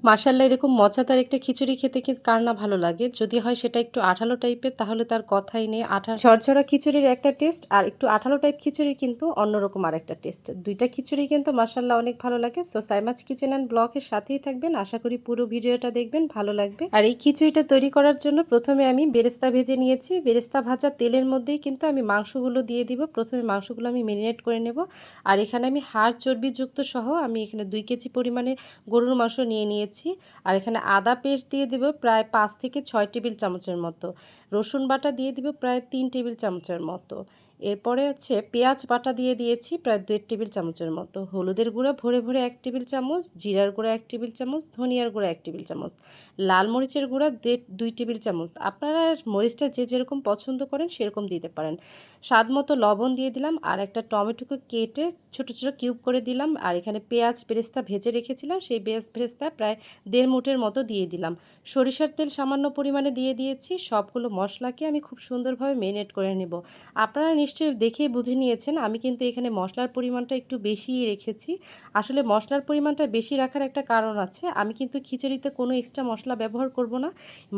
মাশাআল্লাহ এরকম মজাদার একটা খিচুড়ি খেতে কার না ভালো লাগে। যদি হয় সেটা একটু আঠালো টাইপের তাহলে তার কথাই নেই। ঝরঝরা খিচুড়ির একটা টেস্ট আর একটু আঠালো টাইপ খিচুড়ি কিন্তু অন্যরকম আরেকটা টেস্ট। ২ টা খিচুড়ি কিন্তু মাশাআল্লাহ অনেক ভালো লাগে। সো সাইমাজ কিচেন অ্যান্ড ব্লগের সাথেই থাকবেন। আশা করি পুরো ভিডিওটা দেখবেন, ভালো লাগবে। আর এই খিচুড়িটা তৈরি করার জন্য প্রথমে আমি বেরেস্তা ভেজে নিয়েছি। বেরেস্তা ভাজা তেলের মধ্যেই কিন্তু আমি মাংসগুলো দিয়ে দিব। প্রথমে মাংসগুলো আমি মেরিনেট করে নেব। আর এখানে আমি হাড় চর্বিযুক্ত সহ আমি এখানে ২ কেজি পরিমাণে গরুর মাংস নিয়েছি। আর এখানে আদা পেস্ট দিয়ে দিব প্রায় ৫ থেকে ৬ টেবিল চামচের মতো। রসুন বাটা দিয়ে দিব প্রায় ৩ টেবিল চামচের মতো। এরপরে হচ্ছে পেঁয়াজ বাটা দিয়ে দিয়েছি প্রায় ১.৫ টেবিল চামচের মতো। হলুদের গুঁড়া ভরে ভরে ১ টেবিল চামচ, জিরার গুঁড়া ১ টেবিল চামচ, ধনিয়ার গুঁড়া ১ টেবিল চামচ, লাল মরিচের গুঁড়া ২ টেবিল চামচ। আপনারা মরিচটা যে যেরকম পছন্দ করেন সেরকম দিতে পারেন। স্বাদ মতো লবণ দিয়ে দিলাম আর একটা টমেটোকে কেটে ছোট ছোট কিউব করে দিলাম। আর এখানে পেঁয়াজ বেরেস্তা ভেজে রেখেছিলাম, সেই পেঁয়াজ বেরেস্তা প্রায় ১.৫ মুঠের মতো দিয়ে দিলাম। সরিষার তেল সামান্য পরিমাণে দিয়ে দিয়েছি। সবগুলো মশলাকে আমি খুব সুন্দরভাবে মেরিনেট করে নেব। আপনারা নিশ্চয়ই দেখে বুঝে নিয়েছেন আমি কিন্তু এখানে মশলার পরিমাণটা একটু বেশিই রেখেছি। আসলে মশলার পরিমাণটা বেশি রাখার একটা কারণ আছে। আমি কিন্তু খিচুড়িতে কোনো এক্সট্রা মশলা ব্যবহার করব না।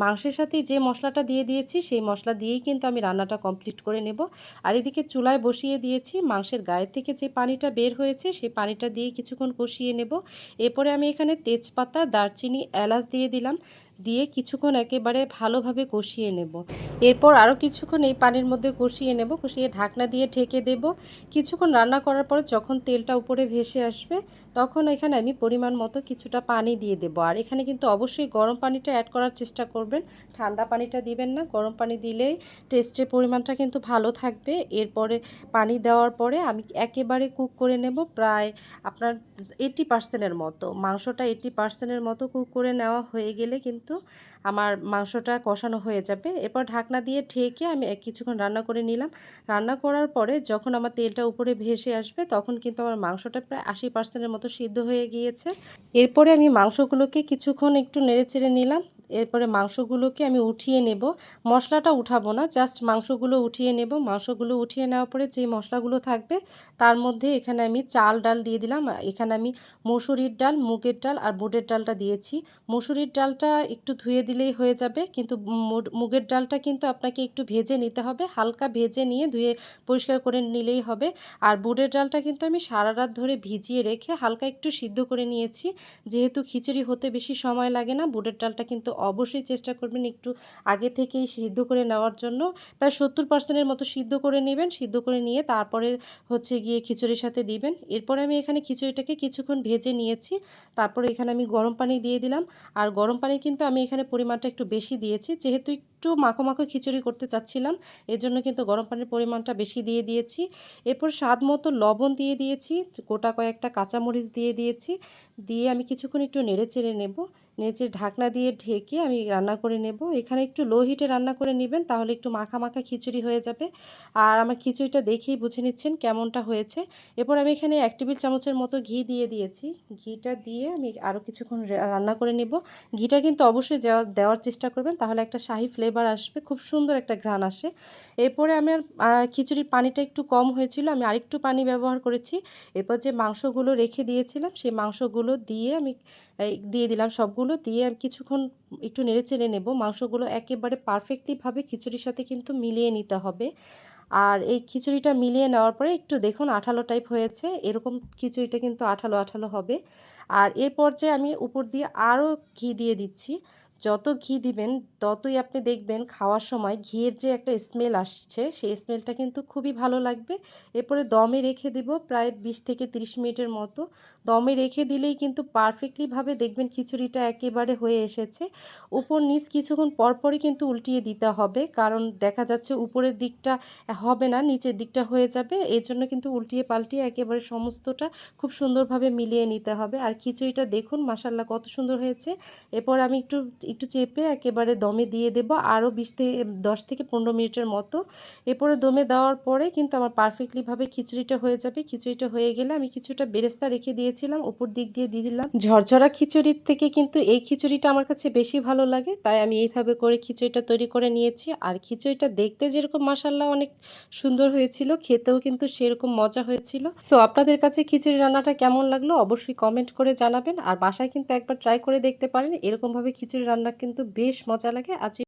মাংসের সাথে যে মশলাটা দিয়ে দিয়েছি সেই মশলা দিয়েই কিন্তু আমি রান্নাটা কমপ্লিট করে নেব। আর এদিকে চুলায় বসিয়ে দিয়েছি। মাংসের গায়ের থেকে যে পানিটা বের হয়েছে সেই পানিটা দিয়ে কিছুক্ষণ কষিয়ে নেব। এরপরে আমি এখানে তেজপাতা, দারচিনি, এলাচ দিয়ে দিলাম। দিয়ে কিছুক্ষণ একেবারে ভালোভাবে কষিয়ে নেব। এরপর আরও কিছুক্ষণ এই পানির মধ্যে কষিয়ে নেব। কষিয়ে ঢাকনা দিয়ে ঢেকে দেব। কিছুক্ষণ রান্না করার পরে যখন তেলটা উপরে ভেসে আসবে তখন এখানে আমি পরিমাণ মতো কিছুটা পানি দিয়ে দেব। আর এখানে কিন্তু অবশ্যই গরম পানিটা অ্যাড করার চেষ্টা করবেন, ঠান্ডা পানিটা দিবেন না। গরম পানি দিলেই টেস্টের পরিমাণটা কিন্তু ভালো থাকবে। এরপরে পানি দেওয়ার পরে আমি একেবারে কুক করে নেব প্রায় আপনার 80% মতো। মাংসটা 80% মতো কুক করে নেওয়া হয়ে গেলে কিন্তু আমার মাংসটা কষানো হয়ে যাবে। এরপর ঢাকনা দিয়ে ঢেকে আমি কিছুক্ষণ রান্না করে নিলাম। রান্না করার পরে যখন আমার তেলটা উপরে ভেসে আসবে তখন কিন্তু আমার মাংসটা প্রায় 80% মতো সিদ্ধ হয়ে গিয়েছে। এরপরে আমি মাংসগুলোকে কিছুক্ষণ একটু নেড়েচেড়ে নিলাম। এরপরে মাংসগুলোকে আমি উঠিয়ে নেব। মশলাটা উঠাবো না, জাস্ট মাংসগুলো উঠিয়ে নেব। মাংসগুলো উঠিয়ে নেওয়ার পরে যে মশলাগুলো থাকবে তার মধ্যে এখানে আমি চাল ডাল দিয়ে দিলাম। এখানে আমি মসুরির ডাল, মুগের ডাল আর বুটের ডালটা দিয়েছি। মসুরির ডালটা একটু ধুয়ে দিলেই হয়ে যাবে, কিন্তু মুগের ডালটা কিন্তু আপনাকে একটু ভেজে নিতে হবে। হালকা ভেজে নিয়ে ধুয়ে পরিষ্কার করে নিলেই হবে। আর বুটের ডালটা কিন্তু আমি সারা রাত ধরে ভিজিয়ে রেখে হালকা একটু সিদ্ধ করে নিয়েছি। যেহেতু খিচুড়ি হতে বেশি সময় লাগে না, বুটের ডালটা কিন্তু অবশ্যই চেষ্টা করবেন একটু আগে থেকেই সিদ্ধ করে নেওয়ার জন্য। প্রায় 70%-এর মতো সিদ্ধ করে নেবেন। সিদ্ধ করে নিয়ে তারপরে হচ্ছে গিয়ে খিচুড়ির সাথে দিবেন। এরপরে আমি এখানে খিচুড়িটাকে কিছুক্ষণ ভেজে নিয়েছি। তারপরে এখানে আমি গরম পানি দিয়ে দিলাম। আর গরম পানি কিন্তু আমি এখানে পরিমাণটা একটু বেশি দিয়েছি, যেহেতু একটু মাখো মাখো খিচুড়ি করতে চাচ্ছিলাম, এজন্য কিন্তু গরম পানির পরিমাণটা বেশি দিয়ে দিয়েছি। এরপর স্বাদ মতো লবণ দিয়ে দিয়েছি, গোটা কয়েকটা কাঁচামরিচ দিয়ে দিয়েছি। দিয়ে আমি কিছুক্ষণ একটু নেড়ে চেড়ে নেব। নেড়ে ঢাকনা দিয়ে ঢেকে আমি রান্না করে নেব। এখানে একটু লো হিটে রান্না করে নেবেন, তাহলে একটু মাখা মাখা খিচুড়ি হয়ে যাবে। আর আমার খিচুড়িটা দেখেই বুঝে নিচ্ছেন কেমনটা হয়েছে। এরপর আমি এখানে 1 টেবিল চামচের মতো ঘি দিয়ে দিয়েছি। ঘিটা দিয়ে আমি আরও কিছুক্ষণ রান্না করে নেব। ঘিটা কিন্তু অবশ্যই দেওয়ার চেষ্টা করবেন, তাহলে একটা শাহি ফ্লেভার আসবে, খুব সুন্দর একটা ঘ্রাণ আসে। এরপরে আমার খিচুড়ির পানিটা একটু কম হয়েছিল, আমি আরেকটু পানি ব্যবহার করেছি। এরপর যে মাংসগুলো রেখে দিয়েছিলাম সেই মাংসগুলো দিয়ে আমি দিয়ে দিলাম। সবগুলো দিয়ে আমি কিছুক্ষণ একটু নেড়েচেড়ে নেব। মাংসগুলো একেবারে পারফেক্টলিভাবে খিচুড়ির সাথে কিন্তু মিলিয়ে নিতে হবে। আর এই খিচুড়িটা মিলিয়ে নেওয়ার পরে একটু দেখুন আঠালো টাইপ হয়েছে, এরকম খিচুড়িটা কিন্তু আঠালো আঠালো হবে। আর এর পর্যায়ে আমি উপর দিয়ে আরও ঘি দিয়ে দিচ্ছি। যত ঘি দিবেন ততই আপনি দেখবেন খাওয়ার সময় ঘিয়ের যে একটা স্মেল আসছে সেই স্মেলটা কিন্তু খুবই ভালো লাগবে। এরপরে দমে রেখে দেব প্রায় 20 থেকে 30 মিনিটের মতো। দমে রেখে দিলেই কিন্তু পারফেক্টলিভাবে দেখবেন খিচুড়িটা একেবারে হয়ে এসেছে। উপর নিচ কিছুক্ষণ পরপরই কিন্তু উল্টিয়ে দিতে হবে, কারণ দেখা যাচ্ছে উপরের দিকটা হবে না, নিচের দিকটা হয়ে যাবে। এর জন্য কিন্তু উল্টিয়ে পাল্টিয়ে একেবারে সমস্তটা খুব সুন্দরভাবে মিলিয়ে নিতে হবে। আর খিচুড়িটা দেখুন মাশাআল্লাহ কত সুন্দর হয়েছে। এরপর আমি একটু একটু চেপে একেবারে দমে দিয়ে দেব আরও 10 থেকে 15 মিনিটের মতো। এরপরে দমে দেওয়ার পরে কিন্তু আমার পারফেক্টলিভাবে খিচুড়িটা হয়ে যাবে। খিচুড়িটা হয়ে গেলে আমি কিছুটা বেরেস্তা রেখে দিয়েছিলাম, উপর দিক দিয়ে দিলাম। ঝরঝরা খিচুড়ির থেকে কিন্তু এই খিচুড়িটা আমার কাছে বেশি ভালো লাগে, তাই আমি এইভাবে করে খিচুড়িটা তৈরি করে নিয়েছি। আর খিচুড়িটা দেখতে যেরকম মাশাআল্লাহ অনেক সুন্দর হয়েছিল, খেতেও কিন্তু সেরকম মজা হয়েছিল। সো আপনাদের কাছে খিচুড়ি রান্নাটা কেমন লাগলো অবশ্যই কমেন্ট করে জানাবেন। আর বাসায় কিন্তু একবার ট্রাই করে দেখতে পারেন, এরকমভাবে খিচুড়ি রান্না কিন্তু বেশ মজা লাগে। আজ